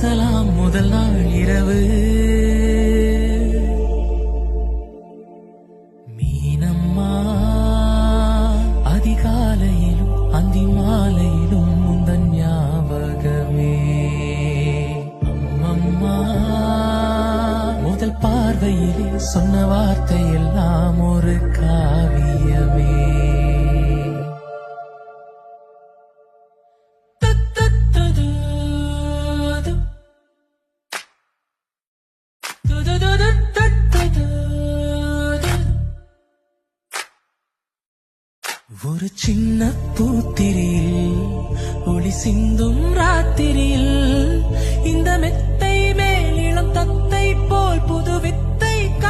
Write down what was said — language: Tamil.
பேசலாம் முதல் நாள் இரவு. மீனம்மா அதிகாலையிலும் அந்தி மாலையிலும் முந்தன் ஞாபகமே. அம்மம்மா முதல் பார்வையிலே சொன்ன வார்த்தை எல்லாம் ஒரு காவியமே. ஒரு சின்ன பூத்திரியில் ஒளி சிந்தும் ராத்திரியில் இந்த